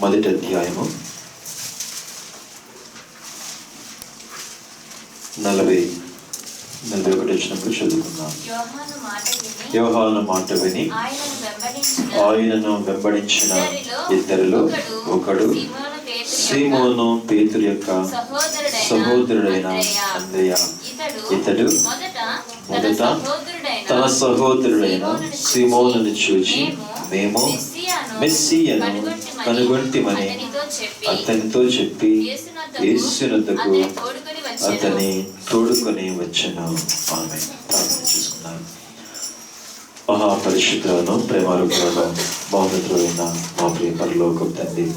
మొదటి అధ్యాయము 40-41 వచ్చినప్పుడు చదువుకున్నాం. యోహాను మాట విని ఆయనను వెంబడించిన ఇద్దరిలో ఒకడు సీమోను పేతురు యొక్క సహోదరుడైన అంద్రెయ. ఇతడు మొదట తన సహోదరుడైన సీమోనును చూచి, మేము మెస్సీయను కనుగొంటిమని అతనితో చెప్పి యేసునొద్దకు అతని తోడుకొని వచ్చెను. ఆమేన్. ప్రార్థన చేసుకున్నాను. మహాపరిశుద్ధులను ప్రేమారులను మహోన్నతుడైన మా ప్రియ పరలోకపు తండ్రి,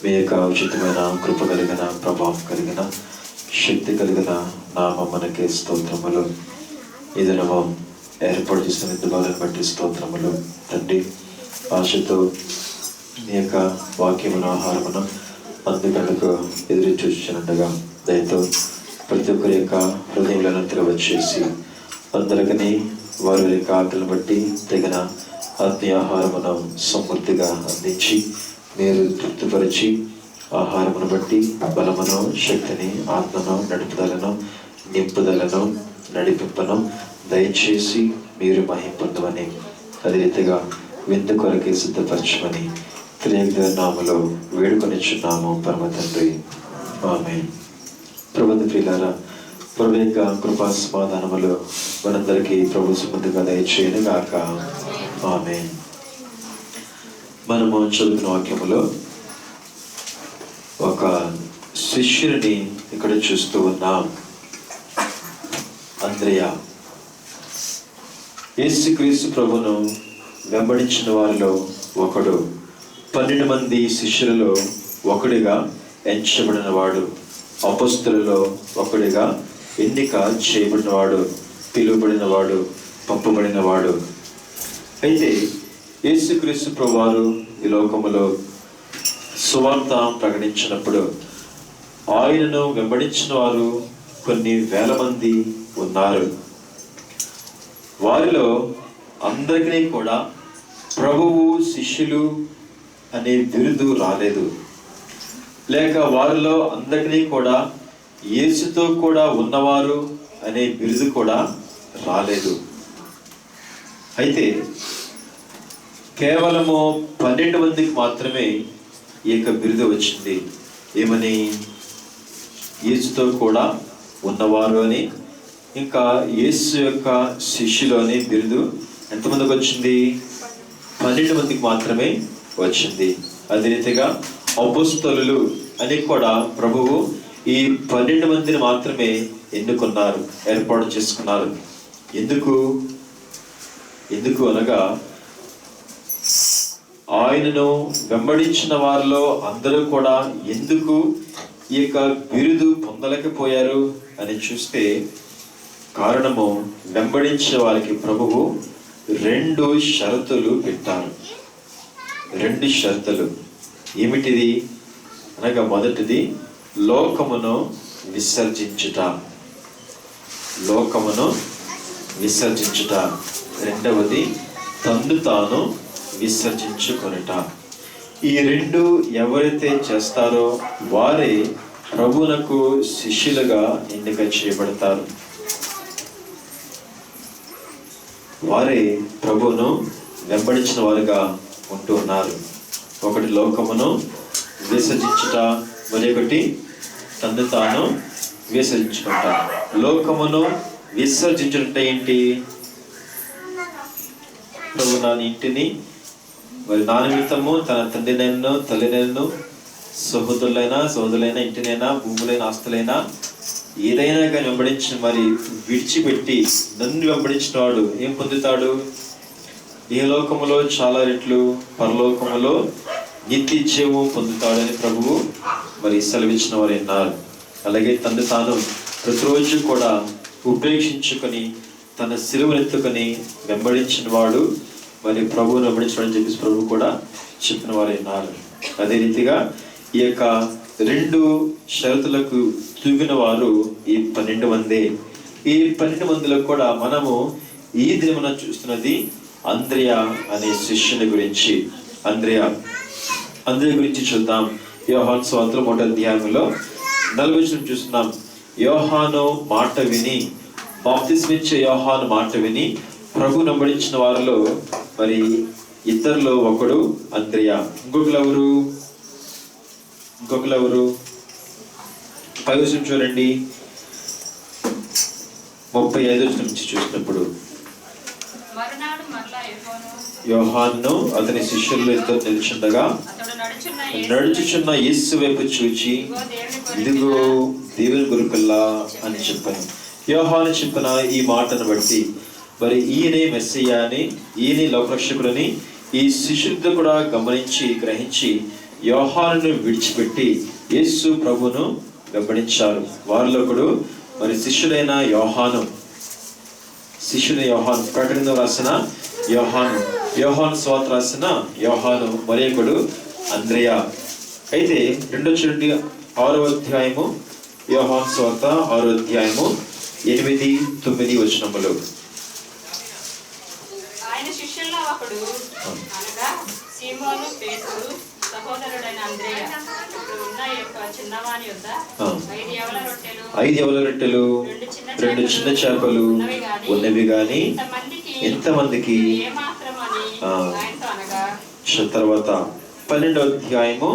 మీ యొక్క ఉచితమైన కృప కలిగిన, ప్రభావం కలిగిన, శక్తి కలిగిన నామమునకే స్తోత్రములు. ఈ దినము ఏర్పాటు చేసిన విద్యలను బట్టి స్తోత్రములు తండ్రి. ఆశతో మీ యొక్క వాక్యమును, ఆహారమును అందుకనుక ఎదురు చూసినట్టుగా దయతో ప్రతి ఒక్కరి యొక్క హృదయంలో తెరవచ్చేసి అందరికీ వారి యొక్క ఆకలిని బట్టి తగిన ఆత్మీయ ఆహారమును సమృద్ధిగా అందించి మీరు తృప్తిపరిచి ఆహారమును బట్టి బలమును, శక్తిని, ఆత్మను, నడుపుదలను, నింపుదలను, నడిపింపను దయచేసి మీరు మహిమ పొందమని, అదే రీతిగా విందు కొరకే సిద్ధపరచమని త్రియేక నామములో వేడుకొనిచున్నాము పరమ తండ్రి. ఆమేన్. ప్రభుత్వ ప్రియులారా, ప్రభు యొక్క కృపా సమాధానములు మనందరికీ ప్రభు సుమందుగా దయచేయను గాక. ఆమేన్. మనము చదువుకున్న వాక్యములో ఒక శిష్యుని ఇక్కడ చూస్తూ ఉన్నాం. అంద్రెయ యేసుక్రీస్తు ప్రభును వెంబడించిన వారిలో ఒకడు, 12 మంది శిష్యులలో ఒకడిగా ఎంచబడిన వాడు, అపొస్తలులలో ఒకడిగా ఎన్నిక చేయబడినవాడు, పిలువబడినవాడు, పంపబడినవాడు. అయితే యేసుక్రీస్తు ప్రభువారు ఈ లోకములో సువార్త ప్రకటించినప్పుడు ఆయనను వెంబడించిన వారు కొన్ని వేల మంది ఉన్నారు. వారిలో అందరికీ కూడా ప్రభువు శిష్యులు అనే బిరుదు రాలేదు, లేక వారిలో అందరికీ కూడా యేసుతో కూడా ఉన్నవారు అనే బిరుదు కూడా రాలేదు. అయితే కేవలము 12 మందికి మాత్రమే ఈ యొక్క బిరుదు వచ్చింది. ఏమని? యేసుతో కూడా ఉన్నవారు అని, ఇంకా యేసు యొక్క శిష్యులు అనే బిరుదు ఎంతమందికి వచ్చింది? 12 మందికి మాత్రమే వచ్చింది. అదే రీతిగా అపొస్తలులు అని కూడా ప్రభువు ఈ 12 మందిని మాత్రమే ఎన్నుకున్నారు, ఏర్పాటు చేసుకున్నారు. ఎందుకు అనగా ఆయనను వెంబడించిన వారిలో అందరూ కూడా ఎందుకు ఈ యొక్క బిరుదు పొందలేకపోయారు అని చూస్తే కారణము, వెంబడించే వారికి ప్రభువు 2 షరతులు పెట్టారు. 2 షరతులు ఏమిటిది అనగా, మొదటిది లోకమును విసర్జించుట, రెండవది తన్ను తాను విసర్జించుకొనుట. ఈ 2 ఎవరైతే చేస్తారో వారే ప్రభువునకు శిష్యులుగా ఎన్నిక చేయబడతారు. వారే ప్రభువును వెంబడించిన వారుగా ఉంటూ ఉన్నారు. ఒకటి లోకమును విసర్జించుట, మరొకటి తన్ను తాను విసర్జించుకుంటా. లోకమును విసర్జించుట ఏంటి? ప్రభు నా ఇంటిని, మరి నా నిమిత్తము తన తండ్రినైనా, తల్లినైనా, సహోదరులైనా, ఇంటినైనా, భూములైన, ఆస్తులైనా ఏదైనా కానీ వెంబడించిన మరి విడిచిపెట్టి నన్ను వెంబడించిన వాడు ఏం పొందుతాడు? ఈ లోకములో చాలా రెట్లు, పరలోకములో నిత్య జీవం పొందుతాడని ప్రభువు మరి సెలవిచ్చిన వారు అన్నారు. అలాగే తను తాను ప్రతిరోజు కూడా ఉపేక్షించుకొని తన సిలువనెత్తుకొని వెంబడించిన వాడు మరి ప్రభువును వెంబడించడని చెప్పేసి ప్రభు కూడా చెప్పిన వారు అన్నారు. అదే రీతిగా ఈ యొక్క 2 షరతులకు తూగిన వారు ఈ 12 మంది. ఈ 12 మందిలో కూడా మనము ఈ దినమున చూస్తున్నది అంద్రెయ అనే శిష్యుని గురించి. అంద్రెయ అందరి గురించి చూద్దాం. యోహాను సువార్త 1వ అధ్యాయంలో 40 వచనం చూస్తున్నాం. యోహాను మాట విని, బాప్తిస్మిచ్చే యోహాను మాట విని ప్రభు వెంబడించిన వారిలో మరి ఇద్దరిలో ఒకడు అంద్రెయ. ఇంకొకరు 5వ వచనం చూడండి. 35వ వచనం నుంచి చూసినప్పుడు యోహాను అతని శిష్యుల్లో ఇద్దరు నిల్చుండగా నడుచుచున్న యేసు వైపు చూచి, ఇదిగో దేవుని గొర్రెపిల్ల అని చెప్పాను. యోహాను చెప్పిన ఈ మాటను బట్టి మరి ఈయనే మెస్సయ్య అని, ఈయనే లోకరక్షకుడని ఈ శిష్యులతో కూడా గమనించి గ్రహించి యోహానును విడిచిపెట్టి యేసు ప్రభును వెంబడించారు. వారిలో ఒకడు మరి శిష్యుడైన యోహాను, ప్రకటన రాసిన యోహాను, యోహాను సువార్త రాసిన యోహాను, మరొకడు అంద్రెయ. అయితే 6వ అధ్యాయము యోహాను సువార్త 6వ అధ్యాయము 8-9 వచనములు. ఆయన శిష్యుల్లో ఒకడు అనగా సీమోను పేతురు సహోదరుడైన అంద్రెయ ఇప్పుడు ఉన్న యొక్క చిన్నవాని యొద్ద 5 యవల రొట్టెలు 2 చిన్న చేపలు ఉన్నవి గాని ఎంతమందికి తర్వాత 12వ అధ్యాయము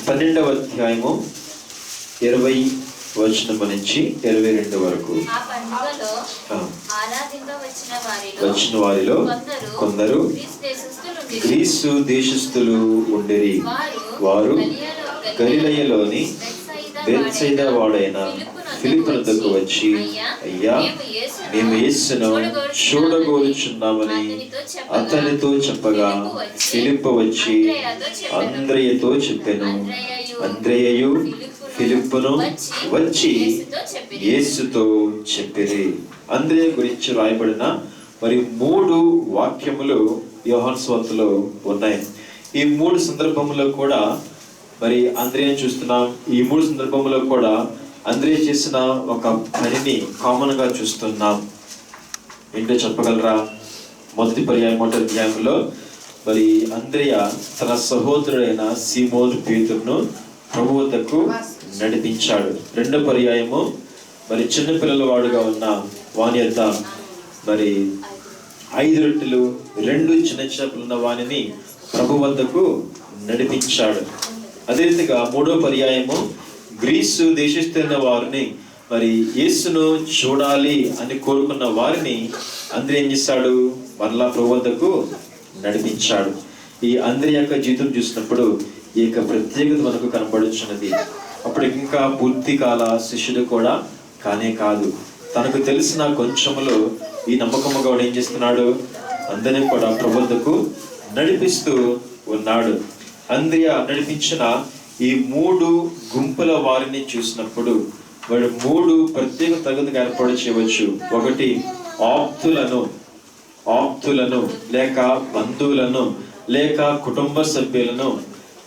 12వ అధ్యాయము 20 వచనం నుంచి 22 వరకు. వచ్చిన వారిలో కొందరు గ్రీసు దేశస్థులు ఉండేరి. వారు గలిలయలోని బెత్సైదా వాడైన ఫిలిప్పు వద్దకు వచ్చి, అయ్యా, మేము యేసును చూడగోరుచున్నామని అతనితో చెప్పగా, ఫిలిప్పు వచ్చి అంద్రెయతో చెప్పెను. అంద్రెయయు ఫిలిప్పును వచ్చి యేసుతో చెప్పిరి. అంద్రెయ గురించి రాయబడిన మరి 3 వాక్యములు యోహాను సువార్తలో ఉన్నాయి. ఈ 3 సందర్భములో కూడా మరి అంద్రెయను చూస్తున్నాం. ఈ 3 సందర్భములో కూడా అంద్రెయ చేసిన ఒక పనిని కామన్ గా చూస్తున్నాం. ఏంటో చెప్పగలరా? మొదటి అధ్యాయంలో మరి అంద్రెయ తన సహోదరుడైన సీమోను పేతురును ప్రభు వద్దకు నడిపించాడు. 2వ పర్యాయము మరి చిన్నపిల్లల వాడుగా ఉన్న వాని యొద్ద మరి 5 రొట్టెలు 2 చిన్న చేపలు ఉన్న వానిని ప్రభు వద్దకు నడిపించాడు. అదే రీతిగా 3వ పర్యాయము గ్రీసు దేశస్థులైన వారిని మరి యేసును చూడాలి అని కోరుకున్న వారిని అంద్రెయ ఏం చేశాడు? మరలా ప్రభు వద్దకు నడిపించాడు. ఈ అంద్రెయ యొక్క జీవితం చూసినప్పుడు ఈ యొక్క ప్రత్యేకత మనకు కనపడుచున్నది. అప్పుడు ఇంకా పూర్తి కాల శిష్యుడు కూడా కానే కాదు. తనకు తెలిసిన కొంచెములో ఈ నమ్మకముగా ఏం చేస్తున్నాడు? అందరినీ కూడా ప్రభు వద్దకు నడిపిస్తూ ఉన్నాడు. అంద్రెయ నడిపించిన ఈ 3 గుంపుల వారిని చూసినప్పుడు వాడు 3 ప్రత్యేక తరగతిగా ఏర్పాటు చేయవచ్చు. ఒకటి ఆప్తులను లేక బంధువులను లేక కుటుంబ సభ్యులను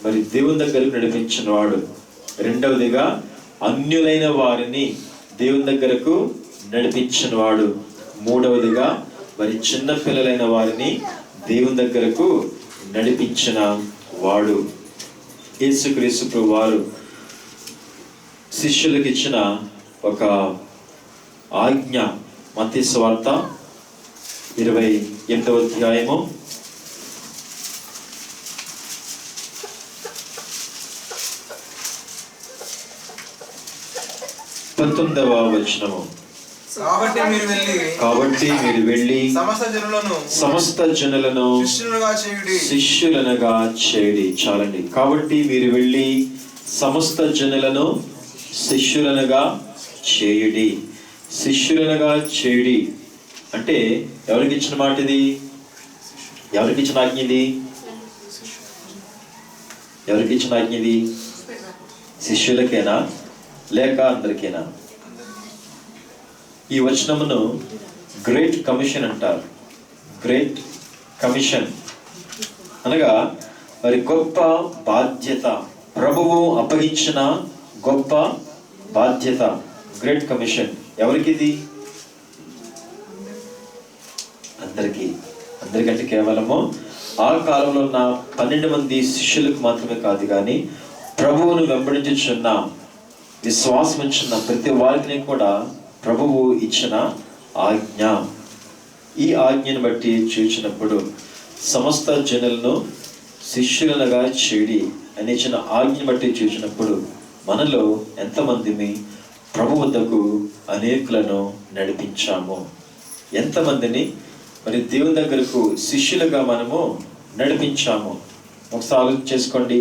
మరి దేవుని దగ్గరకు నడిపించిన వాడు. 2వదిగా అన్యులైన వారిని దేవుని దగ్గరకు నడిపించిన వాడు. 3వదిగా మరి చిన్న పిల్లలైన వారిని దేవుని దగ్గరకు నడిపించిన వాడు. యేసుక్రీస్తు ప్రభువు వారు శిష్యులకు ఇచ్చిన ఒక ఆజ్ఞ. మత్తయి సువార్త 28వ అధ్యాయము 19వ వచనము. కాబట్టి మీరు వెళ్ళి సమస్త జనులను శిష్యులనుగా చేయుడి. చాలండి. కాబట్టి మీరు వెళ్ళి సమస్త జనులను శిష్యులనుగా చేయుడి. శిష్యులనుగా చేయుడి అంటే ఎవరికి ఇచ్చిన మాట ఇది? ఎవరికి ఇచ్చిన ఆజ్ఞ ఇది? ఎవరికి ఇచ్చిన ఆజ్ఞ ఇది? శిష్యులకేనా లేక అందరికీనా? ఈ వచనమును గ్రేట్ కమిషన్ అంటారు. గ్రేట్ కమిషన్ అనగా మరి గొప్ప బాధ్యత, ప్రభువు అప్పగించిన గొప్ప బాధ్యత. గ్రేట్ కమిషన్ ఎవరికి ఇది? అందరికీ. అందరికంటే కేవలము ఆ కాలంలో ఉన్న 12 మంది శిష్యులకు మాత్రమే కాదు కానీ ప్రభువును వెంబడించుచున్న విశ్వాసం ఇచ్చిన ప్రతి వారికి కూడా ప్రభువు ఇచ్చిన ఆజ్ఞ. ఈ ఆజ్ఞను బట్టి చూచినప్పుడు సమస్త జనులను శిష్యులనుగా చేడి అని ఇచ్చిన ఆజ్ఞను బట్టి చూసినప్పుడు మనలో ఎంతమందిని ప్రభు వద్దకు అనేకులను నడిపించాము? ఎంతమందిని మరి దేవుని దగ్గరకు శిష్యులుగా మనము నడిపించాము? ఒకసారి ఆలోచన చేసుకోండి.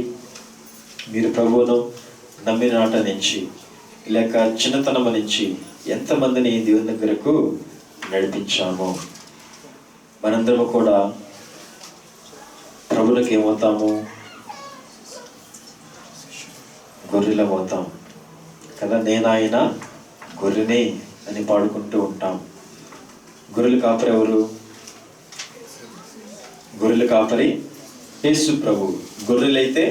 మీరు ప్రభువును నమ్మిన నాట నుంచి లేక చిన్నతనం నుంచి ఎంతమందిని దేవుని దగ్గరకు నడిపించాము? మనందరము కూడా ప్రభువులకు ఏమవుతాము? గొర్రెలం అవుతాం కదా. నేనాయన గొర్రెనే అని పాడుకుంటూ ఉంటాం. గొర్రెల కాపరి ఎవరు? గొర్రెల కాపరి యేసు ప్రభు. గొర్రెలైతే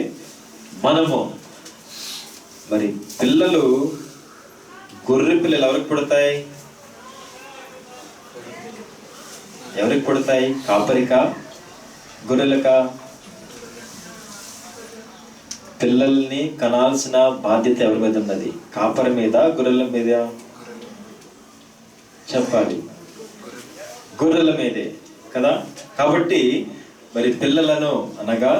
మనము. మరి పిల్లలు, గొర్రె పిల్లలు ఎవరికి పుడతాయి? ఎవరికి పుడతాయి? కాపరికా గొర్రెలకా? పిల్లల్ని కనాల్సిన బాధ్యత ఎవరి మీద ఉన్నది? కాపరి మీద, గొర్రెల మీద? చెప్పాలి. గొర్రెల మీదే కదా. కాబట్టి మరి పిల్లలను అనగా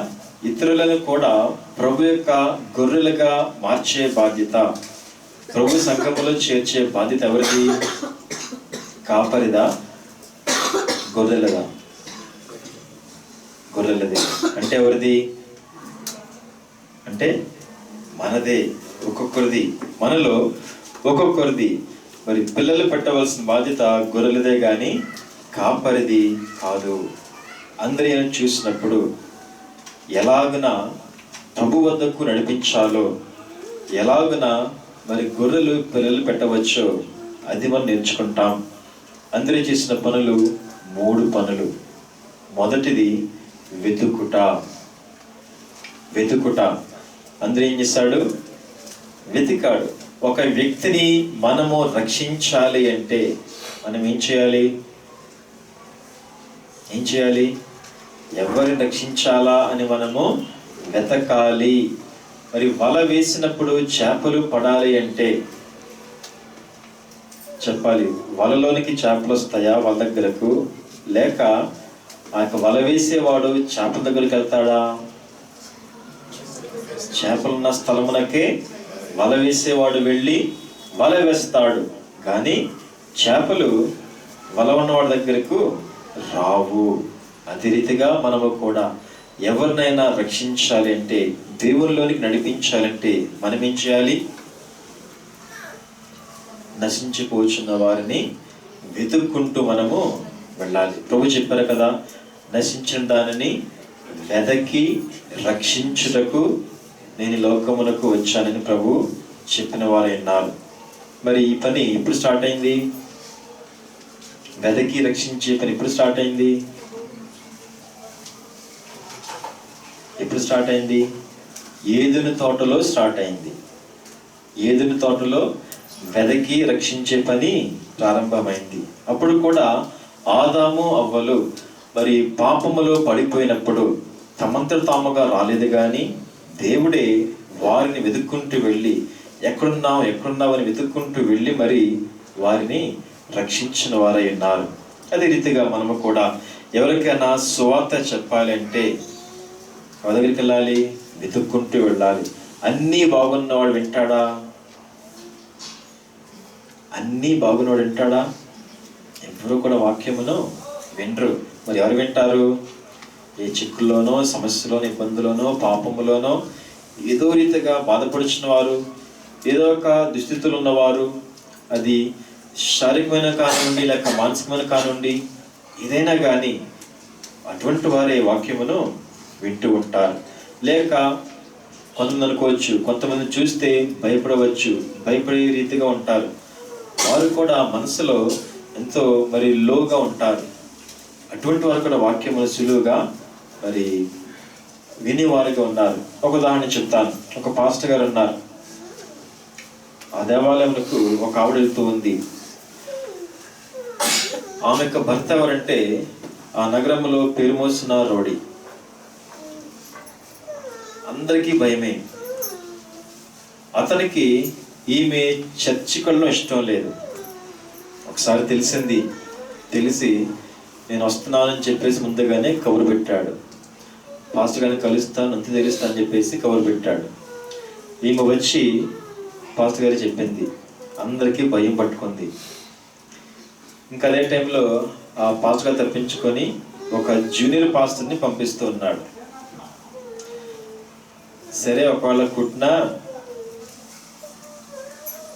ఇతరులను కూడా ప్రభు యొక్క గొర్రెలుగా మార్చే బాధ్యత, ప్రభు సంఘములో చేర్చే బాధ్యత ఎవరిది? కాపరిదా? గొర్రెలదా? గొర్రెలది. అంటే ఎవరిది? అంటే మనదే. ఒక్కొక్కరిది. మనలో ఒక్కొక్కరిది. మరి పిల్లలు పెట్టవలసిన బాధ్యత గొర్రెలదే కానీ కాపరిది కాదు. అందరిని చూసినప్పుడు ఎలాగున ప్రభు వద్దకు నడిపించాలో, ఎలాగున మరి గొర్రెలు పిల్లలు పెట్టవచ్చో అది మనం నేర్చుకుంటాం. అందరూ చేసిన పనులు 3 పనులు. మొదటిది వెతుకుట. వెతుకుట. అందరూ ఏం చేశాడు? వెతికాడు. ఒక వ్యక్తిని మనము రక్షించాలి అంటే మనం ఏం చేయాలి? ఏం చేయాలి? ఎవరిని రక్షించాలా అని మనము వెతకాలి. మరి వల వేసినప్పుడు చేపలు పడాలి అంటే చెప్పాలి, వలలోనికి చేపలు వస్తాయా వాళ్ళ దగ్గరకు? లేక ఆ వల వేసేవాడు చేపల దగ్గరికి వెళ్తాడా? చేపలున్న స్థలమునకే వల వేసేవాడు వెళ్ళి వల వేస్తాడు. కానీ చేపలు వల ఉన్నవాడి దగ్గరకు రావు. అదే రీతిగా మనము కూడా ఎవరినైనా రక్షించాలి అంటే, దేవునిలోనికి నడిపించాలంటే మనం ఏం చేయాలి? నశించిపోతున్న వారిని వెతుక్కుంటూ మనము వెళ్ళాలి. ప్రభు చెప్పారు కదా, నశించిన దానిని వెదకి రక్షించుటకు నేను లోకమునకు వచ్చానని ప్రభు చెప్పిన వారు అన్నారు. మరి ఈ పని ఎప్పుడు స్టార్ట్ అయింది? వెదకి రక్షించే పని ఎప్పుడు స్టార్ట్ అయింది? ఎప్పుడు స్టార్ట్ అయింది? ఏదెను తోటలో స్టార్ట్ అయింది. ఏదెను తోటలో వెదకి రక్షించే పని ప్రారంభమైంది. అప్పుడు కూడా ఆదాము అవ్వలు మరి పాపములో పడిపోయినప్పుడు తమంతట తాముగా రాలేదు కానీ దేవుడే వారిని వెతుక్కుంటూ వెళ్ళి ఎక్కడున్నావు అని వెతుక్కుంటూ వెళ్ళి మరి వారిని రక్షించిన వారై ఉన్నారు. అదే రీతిగా మనము కూడా ఎవరికైనా సువార్త చెప్పాలి అంటే ఎవరి దగ్గరికి వెళ్ళాలి? వెతుక్కుంటూ వెళ్ళాలి. అన్నీ బాగున్నవాడు వింటాడా? అన్నీ బాగున్నవాడు వింటాడా? ఎవరు కూడా వాక్యమును వినరు. మరి ఎవరు వింటారు? ఏ చిక్కుల్లోనో, సమస్యలోనో, ఇబ్బందులోనో, పాపములోనో ఏదో రీతిగా బాధపడుచున్న వారు, ఏదో ఒక దుస్థితులు ఉన్నవారు, అది శారీరకమైన కానివ్వండి లేక మానసికమైన కానివ్వండి, ఏదైనా కానీ అటువంటి వారే వాక్యమును వింటూ ఉంటారు. లేక కొంతమంది అనుకోవచ్చు, కొంతమంది చూస్తే భయపడవచ్చు, భయపడే రీతిగా ఉంటారు. వారు కూడా మనసులో ఎంతో మరి లోగా ఉంటారు. అటువంటి వారు కూడా వాక్యమును సులువుగా మరి వినేవారుగా ఉన్నారు. ఒక ఉదాహరణ చెప్తాను. ఒక పాస్టర్ గారు ఉన్నారు. ఆ దేవాలయంకు ఒక ఆవిడ వెళ్తూ ఉంది. ఆమె యొక్క భర్త ఎవరంటే ఆ నగరంలో పేరు మోసిన రౌడీ. అందరికీ భయమే. అతనికి ఈమె చర్చికి వెళ్ళడం ఇష్టం లేదు. ఒకసారి తెలిసి నేను వస్తున్నానని చెప్పేసి ముందుగానే కబురు పెట్టాడు. పాస్టర్ గారిని కలుస్తాను, అంత తెలుస్తాను అని చెప్పేసి కబురు పెట్టాడు. ఈమె వచ్చి పాస్టర్ గారికి చెప్పింది. అందరికీ భయం పట్టుకుంది. ఇంకా అదే టైంలో ఆ పాస్టర్ గారు తప్పించుకొని ఒక జూనియర్ పాస్టర్ని పంపిస్తూ ఉన్నాడు. సరే, ఒకవేళ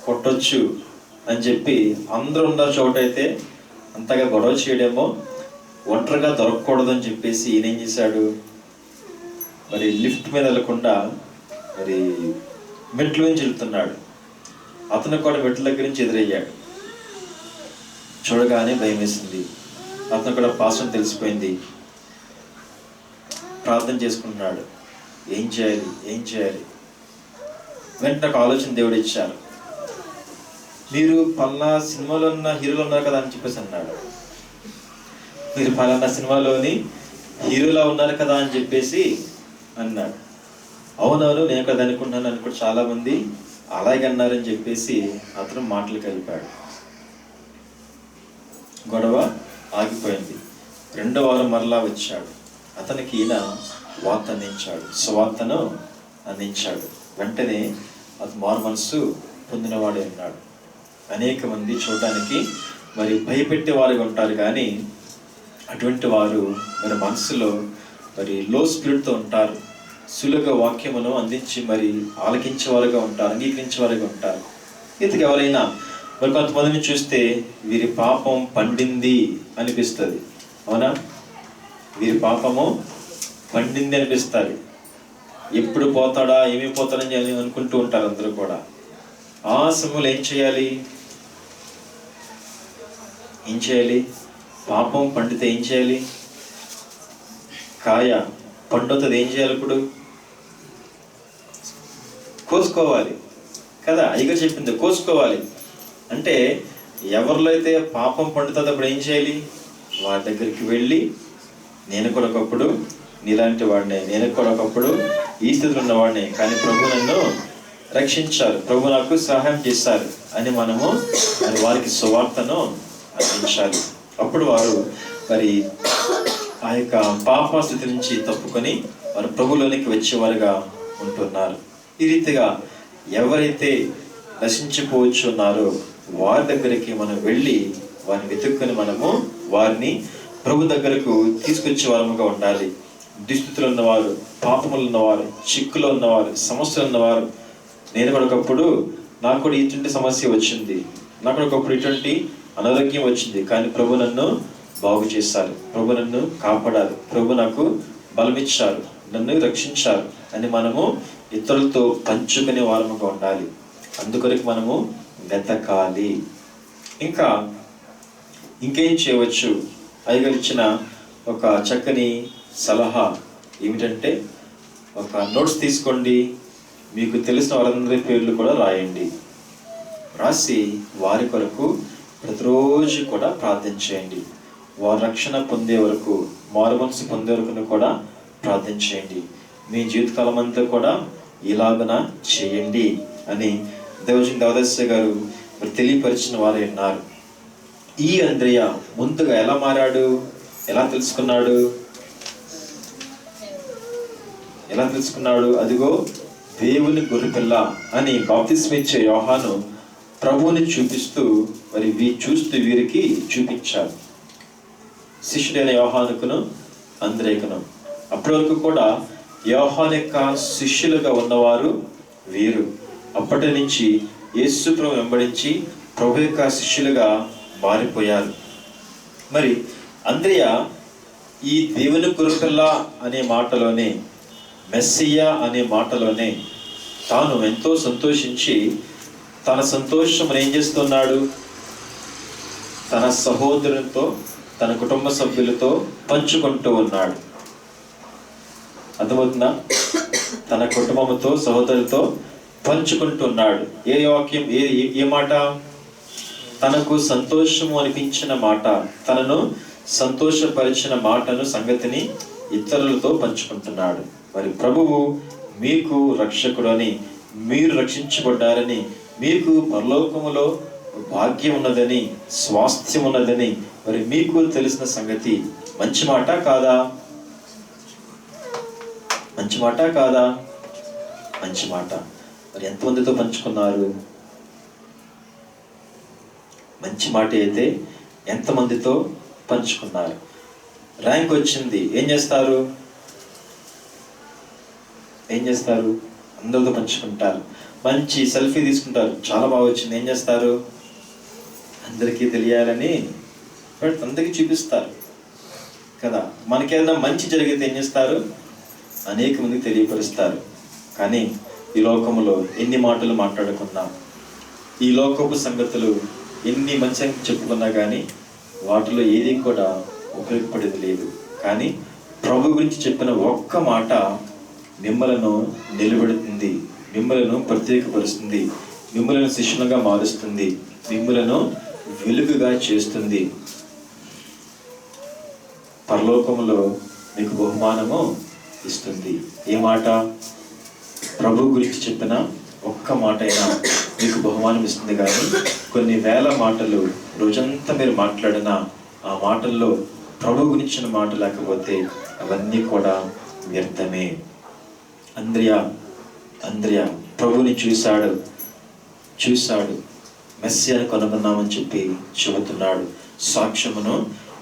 కొట్టొచ్చు అని చెప్పి అందరూ ఉన్న చోట అయితే అంతగా గొడవ చేయడేమో, ఒంటరిగా దొరకకూడదు అని చెప్పేసి ఈయన ఏం చేశాడు, మరి లిఫ్ట్ మీద వెళ్ళకుండా మరి మెట్ల నుంచి వెళ్తున్నాడు. అతను కూడా మెట్ల దగ్గర నుంచి ఎదురయ్యాడు. చూడగానే భయం వేసింది. అతను కూడా పాస్టర్ తెలిసిపోయింది. ప్రార్థన చేసుకుంటున్నాడు, ఏం చేయాలి. వెంటనే ఒక ఆలోచన దేవుడు ఇచ్చారు. మీరు పలానా సినిమాలో ఉన్న హీరోలు ఉన్నారు కదా అని చెప్పేసి అన్నాడు. మీరు పలానా సినిమాలోని హీరోలా ఉన్నారు కదా అని చెప్పేసి అన్నాడు. అవునవును, నేను కదా అనుకుంటున్నాను కూడా చాలా మంది అలాగే అన్నారని చెప్పేసి అతను మాటలు కలిపాడు. గొడవ ఆగిపోయింది. 2వ వారం మరలా వచ్చాడు. అతనికి ఈయన వార్త అందించాడు, సువార్తను అందించాడు. వెంటనే అతను మారు మనసు పొందినవాడే ఉన్నాడు. అనేక మంది చూడడానికి మరి భయపెట్టే వారుగా ఉంటారు, కానీ అటువంటి వారు మరి మనసులో మరి లో స్పిరిట్తో ఉంటారు. సులువుగా వాక్యమును అందించి మరి ఆలకించేవారుగా ఉంటారు, అంగీకరించేవారుగా ఉంటారు. ఇంతకు ఎవరైనా మరి కొంతమందిని చూస్తే వీరి పాపం పండింది అనిపిస్తుంది. అవునా? వీరి పాపము పండింది అనిపిస్తుంది. ఎప్పుడు పోతాడా, ఏమైపోతాడని అనుకుంటూ ఉంటారు అందరూ కూడా. ఆ సమయంలో ఏం చేయాలి? పాపం పండితే ఏం చేయాలి? కాయ పండుతుంది, ఏం చేయాలి? ఇప్పుడు కోసుకోవాలి కదా. అయ్యగారు చెప్పింది కోసుకోవాలి. అంటే ఎవరిలో అయితే పాపం పండుతుందో అప్పుడు ఏం చేయాలి? వారి దగ్గరికి వెళ్ళి, నేను కూడా ఒకప్పుడు నీలాంటి వాడినే, నేను కూడా ఒకప్పుడు ఈ స్థితిలో ఉన్నవాడినే, కానీ ప్రభు నన్ను రక్షించారు, ప్రభు నాకు సహాయం చేశారు అని మనము వారికి సువార్తను అందించాలి. అప్పుడు వారు మరి ఆ యొక్క పాప స్థితి నుంచి తప్పుకొని వారు ప్రభులోనికి వచ్చేవారుగా ఉంటున్నారు. ఈ రీతిగా ఎవరైతే నశించిపోవచ్చున్నారో వారి దగ్గరికి మనం వెళ్ళి వారిని వెతుక్కొని మనము వారిని ప్రభు దగ్గరకు తీసుకొచ్చే వారముగా ఉండాలి. దుస్థితులు ఉన్నవారు, పాపములు ఉన్నవారు, చిక్కులో ఉన్నవారు, సమస్యలు ఉన్నవారు, నేను కూడా ఒకప్పుడు నాకు కూడా ఇటువంటి సమస్య వచ్చింది, నాకు కూడా ఒకప్పుడు ఇటువంటి అనారోగ్యం వచ్చింది, కానీ ప్రభు నన్ను బాగు చేశారు, ప్రభు నన్ను కాపాడారు, ప్రభు నాకు బలమిచ్చారు, నన్ను రక్షించారు అని మనము ఇతరులతో పంచుకునే వారముగా ఉండాలి. అందుకొరకు మనము వెతకాలి. ఇంకేం చేయవచ్చు? అయ్యగారు ఇచ్చిన ఒక చక్కని సలహా ఏమిటంటే, ఒక నోట్స్ తీసుకోండి, మీకు తెలిసిన వారందరి పేర్లు కూడా రాయండి. రాసి వారి కొరకు ప్రతిరోజు కూడా ప్రార్థన చేయండి. వారు రక్షణ పొందే వరకు, మారు మనసు పొందే వరకు కూడా ప్రార్థన చేయండి. మీ జీవితకాలం అంతా కూడా ఇలాగన చేయండి అని దేవజన్ దేవదాస్య గారు తెలియపరిచిన వారే ఉన్నారు. ఈ అంద్రియ ముందుగా ఎలా మారాడు, ఎలా తెలుసుకున్నాడు? అదిగో దేవుని గొర్రెపిల్ల అని బాప్తిస్మం ఇచ్చే యోహాను ప్రభువుని చూపిస్తూ మరి చూస్తూ వీరికి చూపించారు. శిష్యుడైన యోహానుకును అంద్రేయకును. అప్పటి వరకు కూడా యోహాను యొక్క శిష్యులుగా ఉన్నవారు వీరు. అప్పటి నుంచి యేసు ప్రభు వెంబడించి ప్రభు యొక్క శిష్యులుగా మారిపోయారు. మరి అంద్రియ ఈ దేవుని గొర్రెపిల్ల అనే మాటలోనే, మెస్సియా అనే మాటలోనే తాను ఎంతో సంతోషించి తన సంతోషం ఏం చేస్తున్నాడు? తన సహోదరునితో, తన కుటుంబ సభ్యులతో పంచుకుంటూ ఉన్నాడు. అర్థమవుతుందా? తన కుటుంబంతో, సహోదరులతో పంచుకుంటున్నాడు. ఏ వాక్యం, ఏ మాట? తనకు సంతోషము అనిపించిన మాట, తనను సంతోషపరిచిన మాటను, సంగతిని ఇతరులతో పంచుకుంటున్నాడు. మరి ప్రభువు మీకు రక్షకుడు అని, మీరు రక్షించబడ్డారని, మీకు పరలోకములో భాగ్యం ఉన్నదని, స్వాస్థ్యం ఉన్నదని మరి మీకు తెలిసిన సంగతి మంచి మాట కాదా? మంచి మాట కాదా? మంచి మాట. మరి ఎంతమందితో పంచుకున్నారు? మంచి మాట అయితే ఎంతమందితో పంచుకున్నారు? ర్యాంక్ వచ్చింది, ఏం చేస్తారు? అందరితో పంచుకుంటారు. మంచి సెల్ఫీ తీసుకుంటారు, చాలా బాగా వచ్చింది, ఏం చేస్తారు? అందరికీ తెలియాలని అందరికీ చూపిస్తారు కదా. మనకేదైనా మంచి జరిగితే ఏం చేస్తారు? అనేక మందికి తెలియపరుస్తారు. కానీ ఈ లోకంలో ఎన్ని మాటలు మాట్లాడుకున్నా, ఈ లోకపు సంగతులు ఎన్ని మంచి చెప్పుకున్నా కానీ వాటిలో ఏది కూడా ఉపయోగపడేది లేదు. కానీ ప్రభు గురించి చెప్పిన ఒక్క మాట మిమ్మలను నిలబెడుతుంది, మిమ్మలను ప్రత్యేకపరుస్తుంది, మిమ్మలను శిష్యులుగా మారుస్తుంది, మిమ్మలను వెలుగుగా చేస్తుంది. పరలోకములో మీకు బహుమానము ఇస్తుంది. ఏ మాట? ప్రభు గురించి చెప్పిన ఒక్క మాట అయినా మీకు బహుమానం ఇస్తుంది. కానీ కొన్ని వేల మాటలు రోజంతా మీరు మాట్లాడిన ఆ మాటల్లో ప్రభు గురించిన మాట లేకపోతే అవన్నీ కూడా వ్యర్థమే. అంద్రియా ప్రభుని చూశాడు, మెస్సియాను కనుగొన్నామని చెప్పి చెబుతున్నాడు. సాక్ష్యమును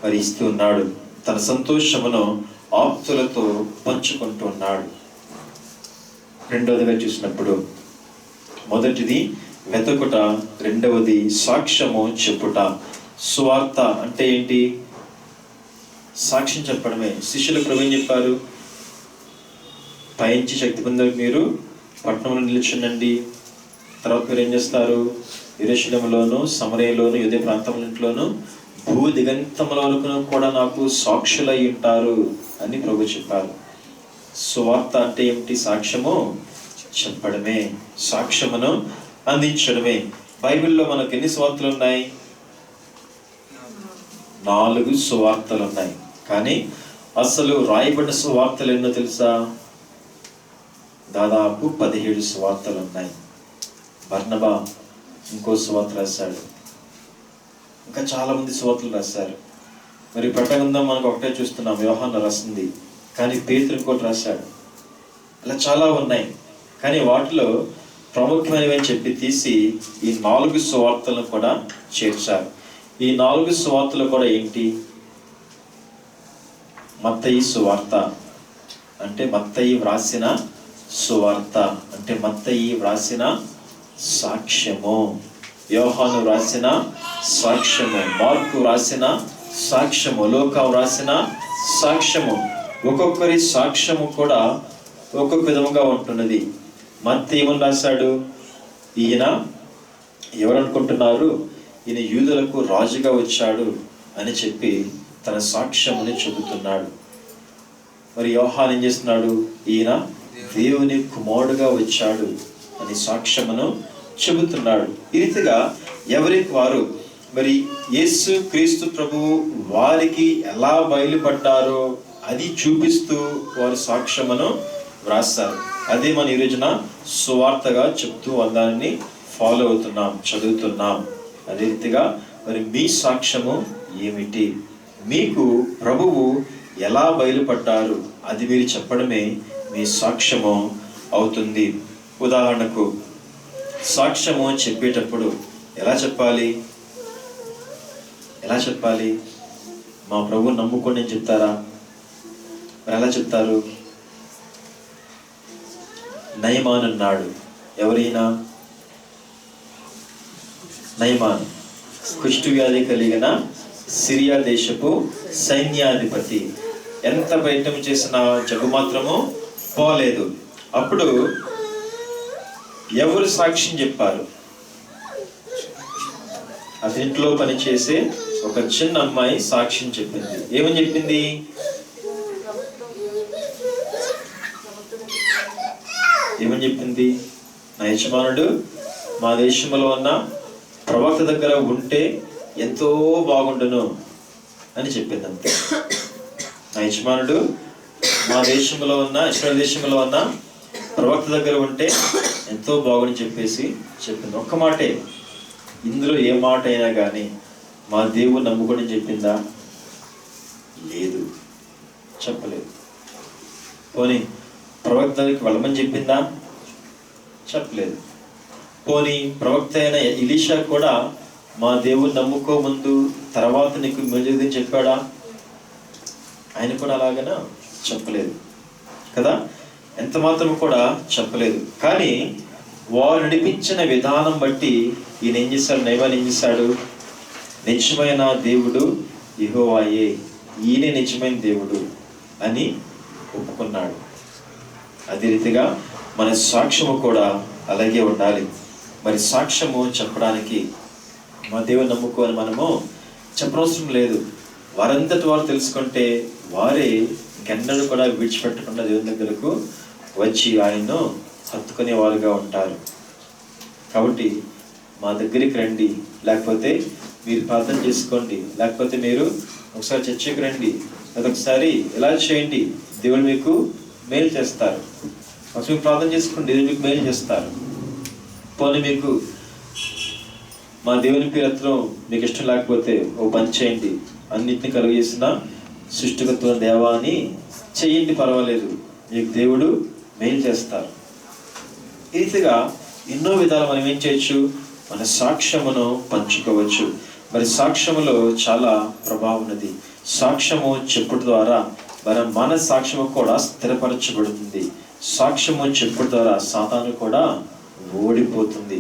మరి ఇస్తూ ఉన్నాడు. తన సంతోషమును ఆప్తులతో పంచుకుంటూ ఉన్నాడు. రెండవదిగా చూసినప్పుడు మొదటిది వెతకుట, రెండవది సాక్ష్యము చెప్పుట. సువార్త అంటే ఏంటి? సాక్ష్యం చెప్పడమే. శిష్యులకు ప్రభు ఏం చెప్పారు? పైంచి శక్తి పొందే మీరు పట్టణంలో నిలుచుండండి. తర్వాత మీరు ఏం చేస్తారు? యెరూషలేములోను, సమరయలోను, యూదయ ప్రాంతములన్నిటిలోను, భూ దిగంతములకు కూడా నాకు సాక్షులై ఉంటారు అని ప్రభు చెప్పారు. సువార్త అంటే ఏమిటి? సాక్ష్యము చెప్పడమే, సాక్ష్యమును అందించడమే. బైబిల్లో మనకు ఎన్ని సువార్తలు ఉన్నాయి? 4 సువార్తలు ఉన్నాయి. కానీ అసలు రాయబడిన సువార్తలు ఎన్నో తెలుసా? దాదాపు 17 సువార్తలు ఉన్నాయి. బర్నబా ఇంకో సువార్త రాశాడు, ఇంకా చాలా మంది సువార్తలు రాశారు. మరి పట్టగంధం మనకు ఒకటే చూస్తున్నాం, యోహాను రాసింది. కానీ పేతురు ఇంకోటి రాశాడు. అలా చాలా ఉన్నాయి. కానీ వాటిలో ప్రాముఖ్యమైనవి అని చెప్పి తీసి ఈ 4 సువార్తలను కూడా చేర్చారు. ఈ 4 సువార్తలు కూడా ఏంటి? మత్తయి సువార్త అంటే మత్తయి వ్రాసిన సువార్త, అంటే మత్తయి వ్రాసిన సాక్ష్యము. యోహాను వ్రాసిన సాక్ష్యము, మార్కు వ్రాసిన సాక్ష్యము, లూకా వ్రాసిన సాక్ష్యము. ఒక్కొక్కరి సాక్ష్యము కూడా ఒక్కొక్క విధముగా ఉంటున్నది. మత్తయి ఏమని రాశాడు? ఈయన ఎవరు అనుకుంటున్నారు? ఈయన యూదులకు రాజుగా వచ్చాడు అని చెప్పి తన సాక్ష్యముని చెబుతున్నాడు. మరి యోహాను ఏం చేస్తున్నాడు? ఈయన దేవుని కుమారుడుగా వచ్చాడు అని సాక్ష్యమును చెబుతున్నాడు. ఈ రీతిగా ఎవరికి వారు మరి యేసు క్రీస్తు ప్రభువు వారికి ఎలా బయలుపడ్డారో అది చూపిస్తూ వారి సాక్ష్యమును వ్రాస్తారు. అదే మన ఈ రోజున సువార్తగా చెప్తూ దానిని ఫాలో అవుతున్నాం, చదువుతున్నాం. అదే రీతిగా మరి మీ సాక్ష్యము ఏమిటి? మీకు ప్రభువు ఎలా బయలుపడ్డారు అది మీరు చెప్పడమే మీ సాక్ష్యము అవుతుంది. ఉదాహరణకు సాక్ష్యము చెప్పేటప్పుడు ఎలా చెప్పాలి? మా ప్రభు నమ్ముకోండి అని చెప్తారా? మరి ఎలా చెప్తారు? నయమాన్ అన్నాడు. ఎవరైనా? నయమాన్ కుష్టు వ్యాధి కలిగిన సిరియా దేశపు సైన్యాధిపతి. ఎంత ప్రయత్నం చేసినా జబ్బు మాత్రము పోలేదు. అప్పుడు ఎవరు సాక్ష్యం చెప్పారు? అతనింట్లో పనిచేసే ఒక చిన్న అమ్మాయి సాక్ష్యం చెప్పింది. ఏమని చెప్పింది? నా యజమానుడు మా దేశంలో ఉన్న ప్రవక్త దగ్గర ఉంటే ఎంతో బాగుండును అని చెప్పింది. అంతే. నా యజమానుడు మా దేశంలో ఉన్న ఇశ్రాయేలు దేశంలో ఉన్న ప్రవక్త దగ్గర ఉంటే ఎంతో బాగుని చెప్పేసి చెప్పింది. ఒక్క మాటే, ఇందులో ఏ మాట అయినా కానీ మా దేవుడు నమ్ముకొని చెప్పిందా? లేదు, చెప్పలేదు. పోనీ ప్రవక్త దగ్గరికి వెళ్ళమని చెప్పిందా? చెప్పలేదు. పోనీ ప్రవక్త అయిన ఎలీషా కూడా మా దేవుడు నమ్ముకో ముందు తర్వాత నీకు మేలు చెప్పాడా? ఆయన కూడా అలాగనా? చెప్పలేదు కదా, ఎంత మాత్రం కూడా చెప్పలేదు. కానీ వారు నడిపించిన విధానం బట్టి ఈయన ఏం చేశాడు? నయమాన్ ఏం చేశాడు? నిజమైన దేవుడు యెహోవాయే, ఈయనే నిజమైన దేవుడు అని ఒప్పుకున్నాడు. అదే రీతిగా మన సాక్ష్యము కూడా అలాగే ఉండాలి. మరి సాక్ష్యము చెప్పడానికి మా దేవుని నమ్ముకోని మనము చెప్పనవసరం లేదు. వారంతటి వారు తెలుసుకుంటే వారే ఇంకెన్నడూ కూడా విడిచిపెట్టకుండా దేవుని దగ్గరకు వచ్చి ఆయన్ను హత్తుకునే వారుగా ఉంటారు. కాబట్టి మా దగ్గరికి రండి, లేకపోతే మీరు ప్రార్థన చేసుకోండి, లేకపోతే మీరు ఒకసారి చర్చకి రండి, అదొకసారి ఇలా చేయండి, దేవుడు మీకు మేలు చేస్తారు. ఒకసారి మీరు ప్రార్థన చేసుకోండి, దేవుడు మీకు మేలు చేస్తారు. పోనీ మీకు మా దేవుని పేరుతో మీకు ఇష్టం లేకపోతే ఓ పని చేయండి, అన్నిటిని కలుగజేసిన సృష్టికత్వ దేవా అని చెయ్యండి, పర్వాలేదు, మీకు దేవుడు మేలు చేస్తారు. ఈ రీతిగా ఎన్నో విధాలు మనం ఏం చేయొచ్చు? మన సాక్ష్యమును పంచుకోవచ్చు. మరి సాక్ష్యములో చాలా ప్రభావం ఉన్నది. సాక్ష్యము చెప్పుడు ద్వారా మన సాక్ష్యము కూడా స్థిరపరచబడుతుంది. సాక్ష్యము చెప్పుడు ద్వారా సాతాను కూడా ఓడిపోతుంది.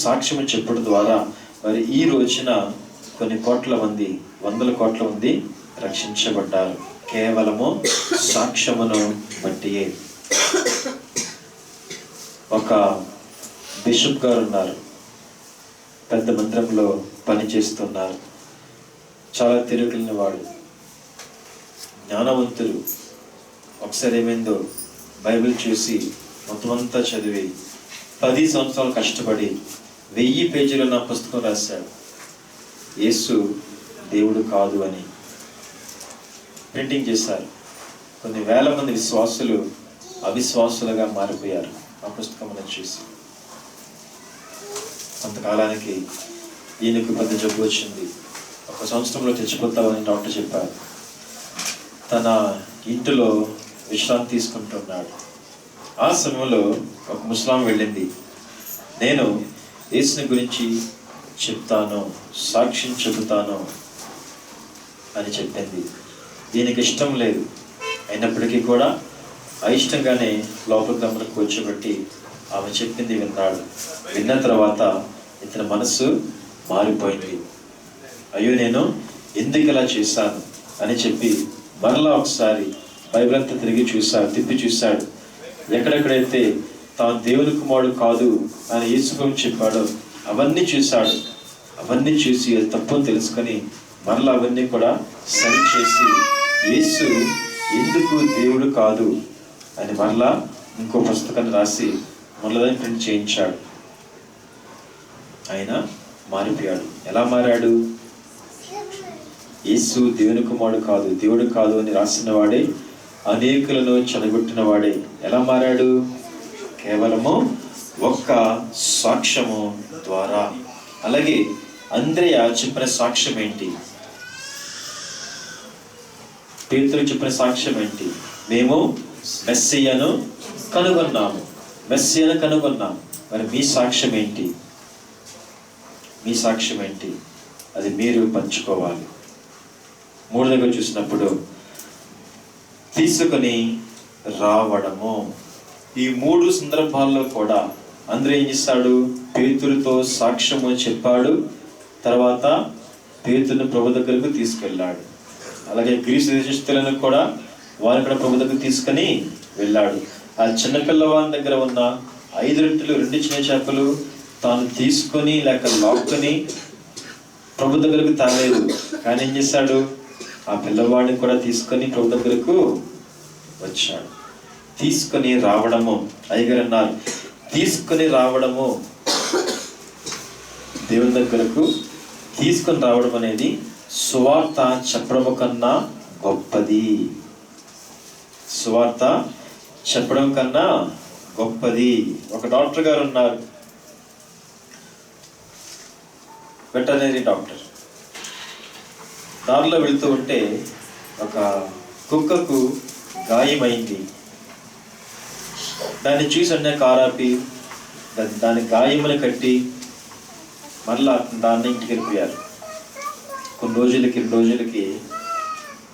సాక్ష్యము చెప్పుడు ద్వారా మరి ఈ రోజున కొన్ని కోట్ల మంది, వందల కోట్ల మంది రక్షించబడ్డారు కేవలము సాక్ష్యమును బట్టియే. ఒక బిషప్ గారు ఉన్నారు, పెద్ద మందిరంలో పనిచేస్తున్నారు. చాలా తెలివికలిగిన వాడు, జ్ఞానవంతుడు. ఒకసారి ఏమైందో, బైబిల్ చూసి మొత్తం అంతా చదివి 10 సంవత్సరాలు కష్టపడి 1000 పేజీల నా పుస్తకం రాశాడు. యేసు దేవుడు కాదు అని ప్రింటింగ్ చేశారు. కొన్ని వేల మంది విశ్వాసులు అవిశ్వాసులుగా మారిపోయారు ఆ పుస్తకం చూసి. కొంతకాలానికి ఈయనకు పెద్ద జబ్బు వచ్చింది. 1 సంవత్సరంలో చచ్చిపోతామని డాక్టర్ చెప్పారు. తన ఇంటిలో విశ్రాంతి తీసుకుంటున్నాడు. ఆ సమయంలో ఒక ముస్లాం వెళ్ళింది. నేను యేసుని గురించి చెప్తాను, సాక్ష్యం చెబుతాను అని చెప్పింది. దీనికి ఇష్టం లేదు, అయినప్పటికీ కూడా అయిష్టంగానే లోపల గమనకు కూర్చోబెట్టి ఆమె చెప్పింది విన్నాడు. విన్న తర్వాత ఇతని మనసు మారిపోయింది. అయ్యో, నేను ఎందుకు ఇలా చేశాను అని చెప్పి మరలా ఒకసారి బైబిల్ అంతా తిప్పి చూశాడు. ఎక్కడెక్కడైతే తాను దేవుని కుమారుడు కాదు అని యేసు ప్రభువు చెప్పాడో అవన్నీ చూశాడు. అవన్నీ చూసి అది తప్పని తెలుసుకొని మరలా అవన్నీ కూడా సరిచేసి యేసు ఎందుకు దేవుడు కాదు అని మరలా ఇంకో పుస్తకాన్ని రాసి మరలా ప్రింట్ చేయించాడు. ఆయన మారిపోయాడు. ఎలా మారాడు? యేసు దేవుని కుమారుడు కాదు, దేవుడు కాదు అని రాసిన వాడే, అనేకులను చెడగొట్టిన వాడే ఎలా మారాడు? కేవలము ఒక్క సాక్ష్యము ద్వారా. అలాగే అంద్రెయ చెప్పిన సాక్ష్యం ఏంటి? పేతురు చెప్పిన సాక్ష్యం ఏంటి? మేము మెస్సియాను కనుగొన్నాము. మరి మీ సాక్ష్యం ఏంటి? మీ సాక్ష్యం ఏంటి? అది మీరు పంచుకోవాలి. 3 దగ్గర చూసినప్పుడు తీసుకొని రావడము. ఈ 3 సందర్భాల్లో కూడా అందరూ ఏం చేస్తాడు? పేతురుతో సాక్ష్యము చెప్పాడు, తర్వాత పేతురుని ప్రభు దగ్గరకు తీసుకెళ్ళాడు. అలాగే గ్రీసు దేశస్తులను కూడా వారిని కూడా ప్రభు దగ్గరకు తీసుకొని వెళ్ళాడు. ఆ చిన్నపిల్లవాని దగ్గర ఉన్న 5 రొట్టెలు 2 చిన్న చేపలు తాను తీసుకొని లేక లాక్కొని ప్రభు దగ్గరకు తాలేదు. కానీ ఏం చేశాడు? ఆ పిల్లవాడిని కూడా తీసుకొని ప్రభు దగ్గరకు వచ్చాడు. తీసుకొని రావడము, అయ్యగారు అన్నారు, తీసుకొని రావడము, దేవుని దగ్గరకు తీసుకొని రావడం అనేది సువార్త చెప్పడం కన్నా గొప్పది. సువార్త చెప్పడం కన్నా గొప్పది. ఒక డాక్టర్ గారు ఉన్నారు, వెటర్నరీ డాక్టర్. దారిలో వెళుతూ ఉంటే ఒక కుక్కకు గాయమైంది. దాన్ని చూసి అన్న కారాపి దాని గాయమును కట్టి మళ్ళా దాన్ని ఇంటికి వెళ్ళిపోయారు. కొన్ని రోజులకి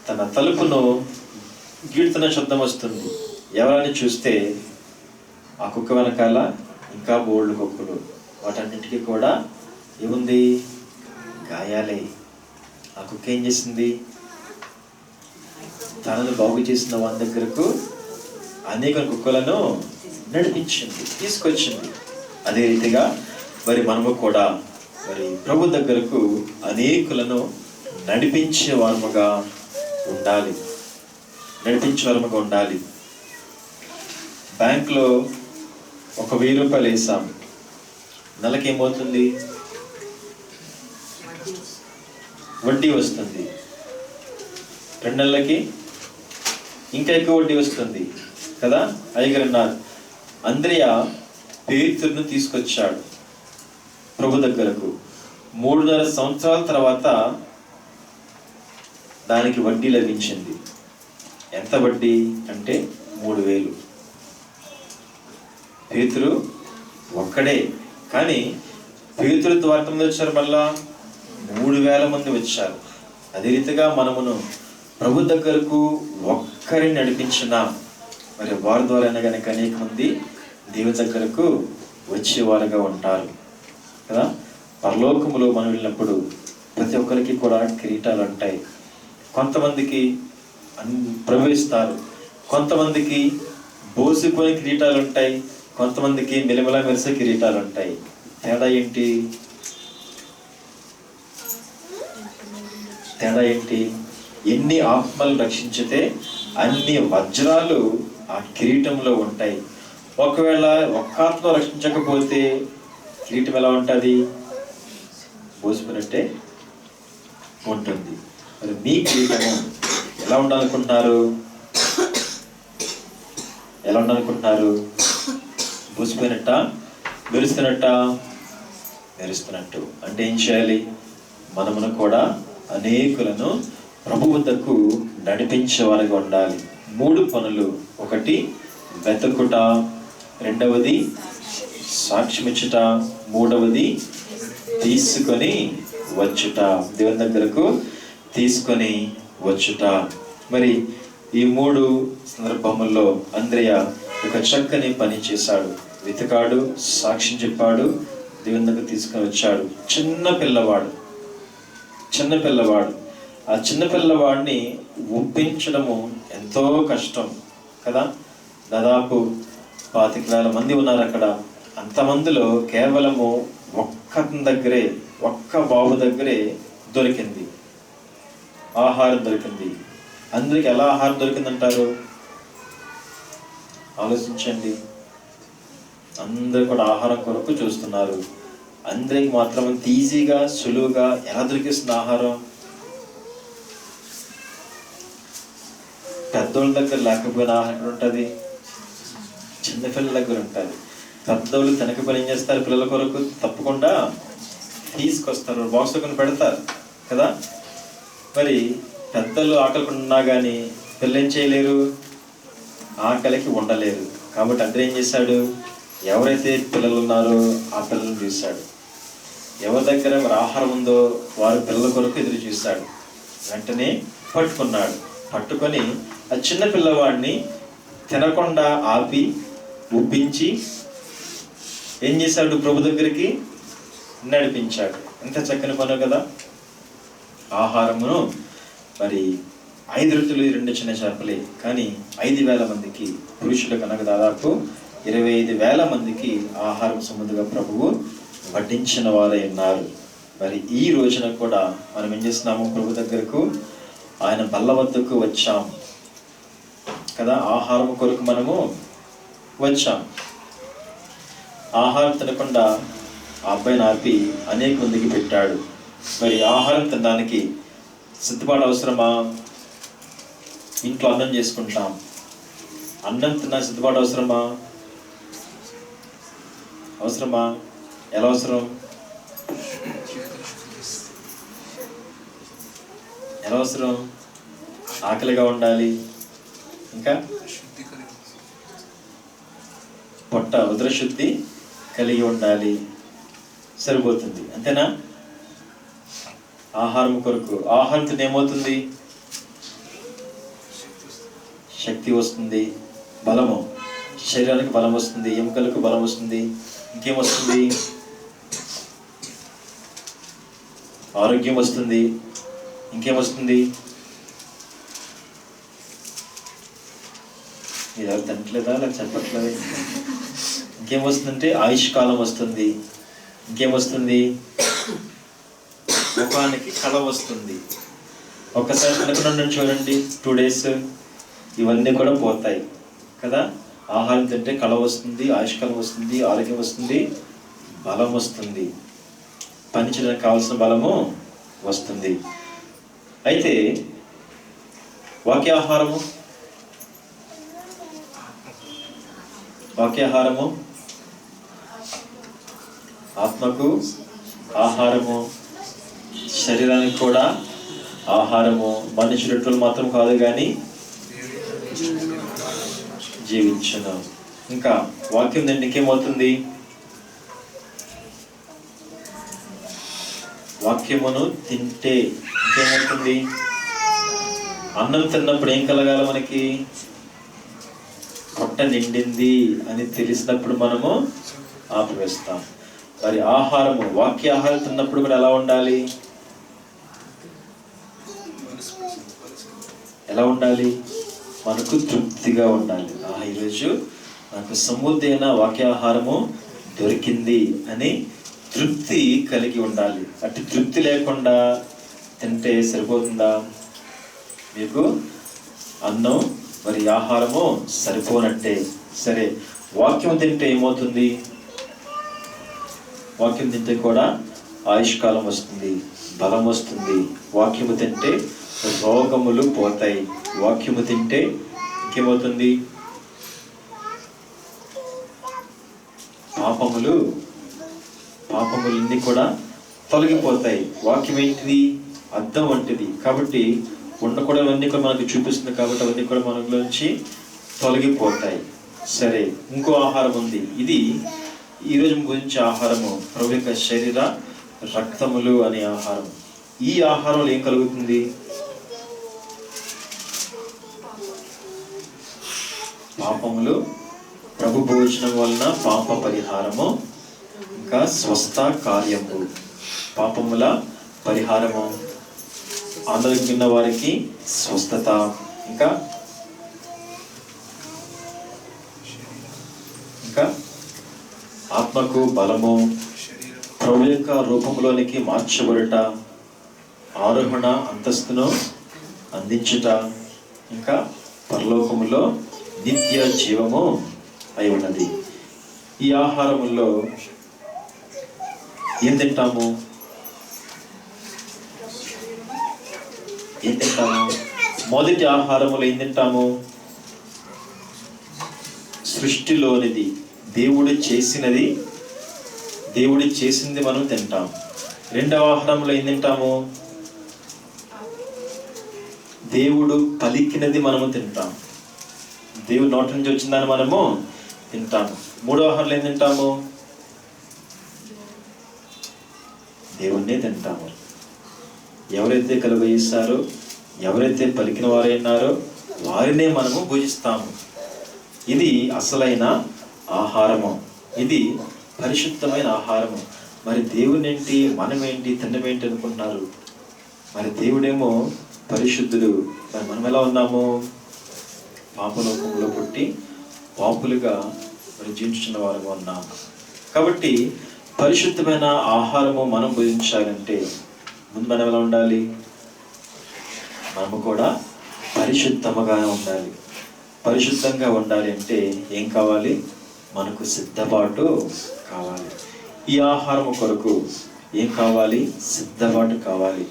తన తలుపును గీడుతున్న శబ్దం వస్తుంది. ఎవరని చూస్తే ఆ కుక్క వెనకాల ఇంకా బోల్డ్ కుక్కలు, వాటన్నిటికీ కూడా ఏముంది? గాయాలే. ఆ కుక్క ఏం చేసింది? తనను బాగు చేసిన వాని దగ్గరకు అనేక కుక్కలను నడిపించింది, తీసుకొచ్చింది. అదే రీతిగా మరి మనము కూడా మరి ప్రభు దగ్గరకు అనేకులను నడిపించే వారముగా ఉండాలి. బ్యాంకులో ఒక 1000 రూపాయలు వేసాం, నెలకేమవుతుంది? వడ్డీ వస్తుంది. 2 నెలలకి ఇంకా ఎక్కువ వడ్డీ వస్తుంది కదా. అయ్యగారు అన్నారు, అంద్రియ పేతురును తీసుకొచ్చాడు ప్రభు దగ్గరకు. 3.5 సంవత్సరాల తర్వాత దానికి వడ్డీ లభించింది. ఎంత వడ్డీ అంటే 3000. పేతురు ఒక్కడే, కానీ పేతురుతో ఎంతమంది వచ్చారు? మళ్ళా 3000 మంది వచ్చారు. అదే రీతిగా మనమును ప్రభు దగ్గరకు ఒక్కరిని నడిపించిన మరి వారి ద్వారా కనుక అనేక మంది దేవుని దగ్గరకు వచ్చేవారుగా ఉంటారు కదా. పరలోకములో మనం వెళ్ళినప్పుడు ప్రతి ఒక్కరికి కూడా కిరీటాలు ఉంటాయి. కొంతమందికి ప్రవేశిస్తారు, కొంతమందికి బోసిపోయిన కిరీటాలు ఉంటాయి, కొంతమందికి మెలిమెల మెరిసే కిరీటాలు ఉంటాయి. తేడా ఏంటి? ఎన్ని ఆత్మలు రక్షించితే అన్ని వజ్రాలు ఆ కిరీటంలో ఉంటాయి. ఒకవేళ ఒక్క ఆత్మ రక్షించకపోతే కిరీటం ఎలా ఉంటుంది? బోసిపోయినట్టే ఉంటుంది. మరి మీ కిరీటము ఎలా ఉండాలనుకుంటున్నారు? బోసిపోయినట్ట, మెరుస్తున్నట్టు. అంటే ఏం చేయాలి? మనమును కూడా అనేకులను ప్రభు వద్దకు నడిపించేవారుగా ఉండాలి. 3 పనులు. 1 వెతుకుట, 2వది సాక్ష్యమిచ్చుట, 3వది తీసుకొని వచ్చుట. దేవుని దగ్గరకు తీసుకొని వచ్చుట. మరి ఈ 3 సందర్భముల్లో అంద్రియ ఒక చక్కని పని చేశాడు. వెతికాడు, సాక్ష్యం చెప్పాడు, దేవుని దగ్గర తీసుకొని వచ్చాడు. చిన్న పిల్లవాడు. ఆ చిన్న పిల్లవాడిని ఒప్పించడము ఎంతో కష్టం కదా. దాదాపు 25,000 మంది ఉన్నారు అక్కడ. అంతమందిలో కేవలము ఒక్క బాబు దగ్గరే దొరికింది, ఆహారం దొరికింది. అందరికి ఎలా ఆహారం దొరికిందంటారు? ఆలోచించండి. అందరూ కూడా ఆహారం కొరకు చూస్తున్నారు. అందరికి మాత్రం ఈజీగా, సులువుగా ఎలా దొరికిస్తుంది ఆహారం? పెద్దోళ్ళ దగ్గర లేకపోయినా ఆహారం ఉంటుంది, చిన్నపిల్లల దగ్గర ఉంటుంది. పెద్దోళ్ళు తినకపోయినా ఏం చేస్తారు? పిల్లల కొరకు తప్పకుండా తీసుకొస్తారు, బాక్స్లో కొని పెడతారు కదా. మరి పెద్దలు ఆకలికి ఉన్నా కానీ పిల్లలు ఏం చేయలేరు, ఆకలికి ఉండలేరు. కాబట్టి అందరూ ఏం చేశాడు? ఎవరైతే పిల్లలు ఉన్నారో ఆ పిల్లలను చూశాడు. ఎవరి దగ్గర మరి ఆహారం ఉందో వారి పిల్లల కొరకు ఎదురు చూశాడు. వెంటనే పట్టుకొని ఆ చిన్న పిల్లవాడిని తినకుండా ఆపి ఒప్పించి ఏం చేశాడు? ప్రభు దగ్గరికి నడిపించాడు. ఎంత చక్కని పని కదా. ఆహారమును మరి 5 రొట్టెలు 2 చిన్న చేపలే, కానీ 5,000 మందికి, పురుషుల కనుక దాదాపు 25,000 మందికి ఆహారం సముద్రంగా ప్రభువు వడ్డించిన వారై ఉన్నారు. మరి ఈ రోజున కూడా మనం ఏం చేస్తున్నాము? ప్రభు దగ్గరకు, ఆయన బల్ల వద్దకు వచ్చాం కదా. ఆహారం కొరకు మనము వచ్చాం. ఆహారం తినకుండా ఆ అబ్బాయిని ఆపి అనేక మందికి పెట్టాడు. మరి ఆహారం తినడానికి సిద్ధపాటు అవసరమా? ఇంట్లో అన్నం చేసుకుంటాం. అన్నం తిన్న సిద్ధపాటు అవసరమా? అవసరమా? ఎలా అవసరం? ఎలా అవసరం? ఆకలిగా ఉండాలి, ఇంకా పొట్ట ఉదరశుద్ధి కలిగి ఉండాలి, సరిపోతుంది. అంతేనా? ఆహారం కొరకు ఆహారంతో ఏమవుతుంది? శక్తి వస్తుంది, బలము, శరీరానికి బలం వస్తుంది, ఎముకలకు బలం వస్తుంది, ఇంకేమొస్తుంది? ఆరోగ్యం వస్తుంది, ఇంకేమొస్తుంది? ఇది ఎవరు తినట్లేదా? అలా చెప్పట్లేదు. ఇంకేమొస్తుందంటే ఆయుష్కాలం వస్తుంది, ఇంకేమొస్తుంది? ముఖానికి కళ వస్తుంది. ఒక్కసారి అనుకున్నాను చూడండి, 2 days ఇవన్నీ కూడా పోతాయి కదా. ఆహారం తింటే కళ వస్తుంది, ఆయుష్కాలం వస్తుంది, ఆరోగ్యం వస్తుంది, బలం వస్తుంది, పని చేయడానికి కావాల్సిన బలము వస్తుంది. అయితే వాక్యాహారము ఆత్మకు ఆహారము, శరీరానికి కూడా ఆహారము. మనిషి రొట్టెలు మాత్రం కాదు కానీ జీవించును. ఇంకా వాక్యం తింటే ఇంకేమవుతుంది? వాక్యమును తింటే ఇంకేమవుతుంది? అన్నం తిన్నప్పుడు ఏం కలగాలి మనకి? పొట్ట నిండింది అని తెలిసినప్పుడు మనము ఆపివేస్తాం. మరి ఆహారము, వాక్యాహారం తిన్నప్పుడు కూడా ఎలా ఉండాలి? ఎలా ఉండాలి? మనకు తృప్తిగా ఉండాలి. ఈరోజు నాకు సమృద్ధైన వాక్యాహారము దొరికింది అని తృప్తి కలిగి ఉండాలి. అటు తృప్తి లేకుండా తింటే సరిపోతుందా? మీకు అన్నం మరి ఆహారము సరిపోనట్టే. సరే, వాక్యం తింటే ఏమవుతుంది? వాక్యం తింటే కూడా ఆయుష్కాలం వస్తుంది, బలం వస్తుంది. వాక్యము తింటే రోగములు పోతాయి. వాక్యము తింటే ఇంకేమవుతుంది? పాపములన్నీ కూడా తొలగిపోతాయి. వాక్యం ఏంటిది? అద్దం వంటిది. కాబట్టి ఉండకూడవన్నీ కూడా మనకు చూపిస్తుంది. కాబట్టి అవన్నీ కూడా మనలోంచి తొలగిపోతాయి. సరే, ఇంకో ఆహారం ఉంది. ఇది ఈరోజు గురించి ఆహారము ప్రభు యొక్క శరీర రక్తములు అనే ఆహారం. ఈ ఆహారంలో ఏం కలుగుతుంది? పాపములు, ప్రభు భోజనం వలన పాప పరిహారము, ఇంకా స్వస్థ కార్యము. పాపముల పరిహారము, ఆరోగ్యం వారికి స్వస్థత, ఇంకా ఆత్మకు బలము, ప్రభు యొక్క రూపంలోనికి మార్చబడుట, ఆరోహణ అంతస్తును అందించుట, ఇంకా పరలోకములో నిత్య జీవము అయి ఉన్నది. ఈ ఆహారములో ఏం తింటాము? మొదటి ఆహారములో ఏం తింటాము? సృష్టిలోనిది, దేవుడు చేసింది మనం తింటాం. రెండవ ఆహారంలో ఏం తింటాము? దేవుడు పలికినది మనము తింటాం. దేవుడు నోటి నుంచి వచ్చిందని మనము తింటాము. మూడవ ఆహారంలో ఏం తింటాము? దేవుణ్ణే తింటాము. ఎవరైతే కలుగజేస్తారో, ఎవరైతే పలికిన వారైనారో వారినే మనము భుజిస్తాము. ఇది అసలైన ఆహారము, ఇది పరిశుద్ధమైన ఆహారము. మరి దేవునేంటి, మనమేంటి, తినమేంటి అనుకుంటున్నారు? మరి దేవుడేమో పరిశుద్ధుడు. మరి మనం ఎలా ఉన్నాము? పాపలోకంలో పుట్టి పాపులుగా మరి జీవించుతున్న వారుగా ఉన్నాము. కాబట్టి పరిశుద్ధమైన ఆహారము మనం భుజించాలంటే ముందు మనం ఎలా ఉండాలి? మనము కూడా పరిశుద్ధముగా ఉండాలి. పరిశుద్ధంగా ఉండాలి అంటే ఏం కావాలి? మనకు సిద్ధపాటు కావాలి. ఈ ఆహారము కొరకు ఏం కావాలి? సిద్ధపాటు కావాలి.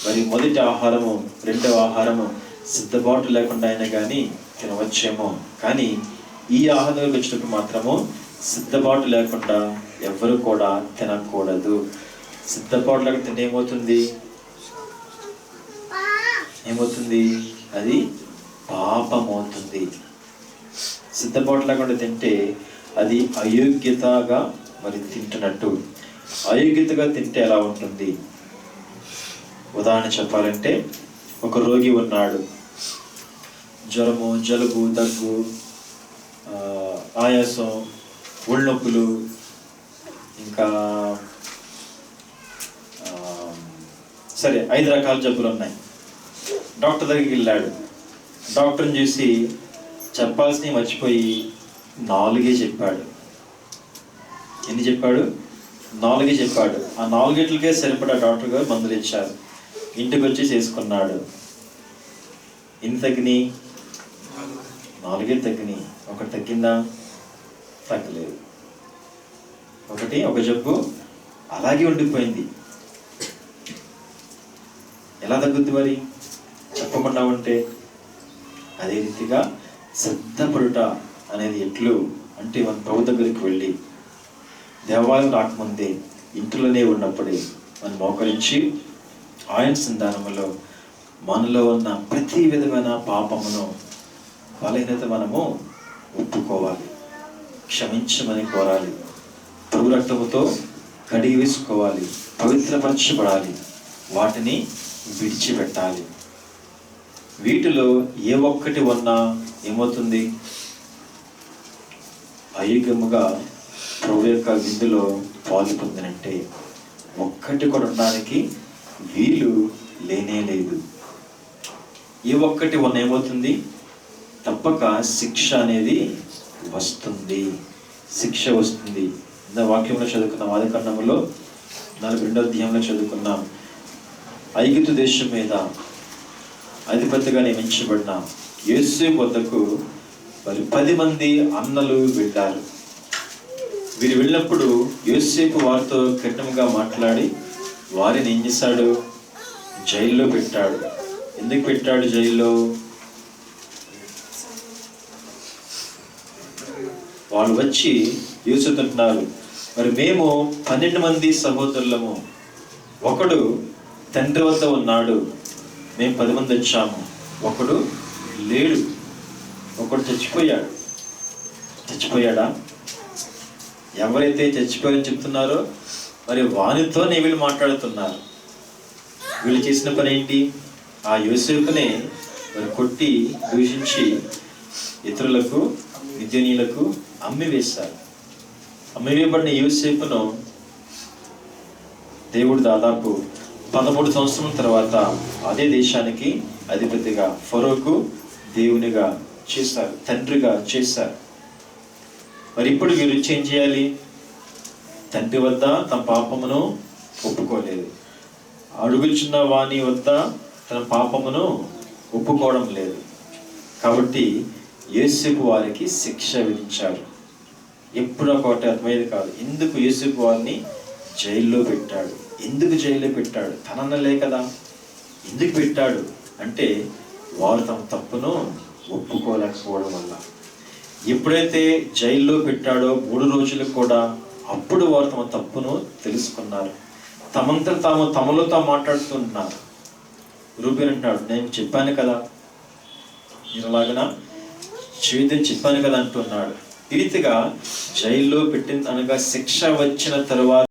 మరి మొదటి ఆహారము, రెండవ ఆహారము సిద్ధపాటు లేకుండా అయినా కానీ తినవచ్చేమో, కానీ ఈ ఆహారం వచ్చినప్పుడు మాత్రము సిద్ధపాటు లేకుండా ఎవరు కూడా తినకూడదు. సిద్ధపాటు లేకుండా తింటే ఏమవుతుంది? అది పాపమవుతుంది. సిద్ధపాటు లేకుండా తింటే అది అయోగ్యతగా మరి తింటున్నట్టు. అయోగ్యతగా తింటే ఎలా ఉంటుంది? ఉదాహరణ చెప్పాలంటే, ఒక రోగి ఉన్నాడు, జ్వరము, జలుబు, దగ్గు, ఆయాసం, ఒళ్ళొప్పులు, ఇంకా సరే 5 రకాల జబ్బులు ఉన్నాయి. డాక్టర్ దగ్గరికి వెళ్ళాడు. డాక్టర్ని చూసి చెప్పాల్సినవి మర్చిపోయి 4 చెప్పాడు. ఎన్ని చెప్పాడు? 4 చెప్పాడు. ఆ 4 సరిపడా డాక్టర్ గారు మందులు ఇచ్చారు. ఇంటికి వచ్చి చేసుకున్నాడు. ఎన్ని తగ్గినాయి? 4 తగ్గినాయి. ఒకటి తగ్గిందా? తగ్గలేదు. ఒక జబ్బు అలాగే ఉండిపోయింది. ఎలా తగ్గుద్ది మరి చెప్పకుండా ఉంటే? అదే రీతిగా సిద్ధపడుట అనేది ఎట్లు అంటే, మన ప్రభు దగ్గరికి వెళ్ళి దేవాలయం రాకముందే ఇంట్లోనే ఉన్నప్పుడే మనం మోకరించి ఆయన సంధానములో మనలో ఉన్న ప్రతి విధమైన పాపమును, బలహీనత మనము ఒప్పుకోవాలి, క్షమించమని కోరాలి, ప్రభు రక్తముతో కడిగి వేసుకోవాలి, పవిత్రపరచబడాలి, వాటిని విడిచిపెట్టాలి. వీటిలో ఏ ఒక్కటి ఉన్నా ఏమవుతుంది? అయోగ్యముగా ప్రభు యొక్క విందులో పాలు పొందినంటే ఒక్కటి కూడా ఉండడానికి వీలు లేనే లేదు. ఏ ఒక్కటి ఉన్న ఏమవుతుంది? తప్పక శిక్ష అనేది వస్తుంది. శిక్ష వస్తుంది. వాక్యంలో చదువుకున్నాం, ఆదికాండములో 42వ అధ్యాయంలో చదువుకున్నాం. ఐగుప్తు దేశం మీద అధిపతిగా నియమించబడిన యోసేపు వద్దకు మరి 10 మంది అన్నలు వెళ్ళారు. వీరు వెళ్ళినప్పుడు యోసేపు వారితో కఠినంగా మాట్లాడి వారిని ఏం చేశాడు? జైల్లో పెట్టాడు. ఎందుకు పెట్టాడు జైల్లో? వాళ్ళు వచ్చి యోసేపు అంటున్నారు, మరి మేము 12 మంది సహోదరులము, ఒకడు తండ్రి వద్ద ఉన్నాడు, మేము 10 మంది వచ్చాము, ఒకడు లేడు, ఒకడు చచ్చిపోయాడా? ఎవరైతే చచ్చిపోయారని చెప్తున్నారో మరి వానితోనే వీళ్ళు మాట్లాడుతున్నారు. వీళ్ళు చేసిన పని ఏంటి? ఆ యోసేపునే మరి కొట్టి దూషించి ఇతరులకు, విద్యనీయులకు అమ్మివేశారు. అమ్మివేయబడిన యోసేపును దేవుడు దాదాపు 13 సంవత్సరాల తర్వాత అదే దేశానికి అధిపతిగా, ఫరోకు దేవునిగా చేశారు, తండ్రిగా చేశారు. మరి ఇప్పుడు వీరు ఏం చేయాలి? తండ్రి వద్ద తమ పాపమును ఒప్పుకోలేదు, అడుగుచున్న వాని వద్ద తన పాపమును ఒప్పుకోవడం లేదు. కాబట్టి యోసేపు వారికి శిక్ష విధించారు. ఎప్పుడు ఒకటి అర్థమయ్యేది కాదు, ఎందుకు యోసేపు వారిని జైల్లో పెట్టాడు? ఎందుకు జైల్లో పెట్టాడు? తనన్నలే కదా. ఎందుకు పెట్టాడు అంటే, వారు తమ తప్పును ఒప్పుకోలేకపోవడం వల్ల. ఎప్పుడైతే జైల్లో పెట్టాడో 3 రోజులు కూడా అప్పుడు వారు తమ తప్పును తెలుసుకున్నారు. తమలో తాము మాట్లాడుతున్నారు. రూబేన్ అంటున్నాడు, నేను చెప్పాను కదా, నేను అలాగన చేయదని చెప్పాను కదా అంటున్నాడు. ఈ రీతిగా జైల్లో పెట్టిన అనగా శిక్ష వచ్చిన తరువాత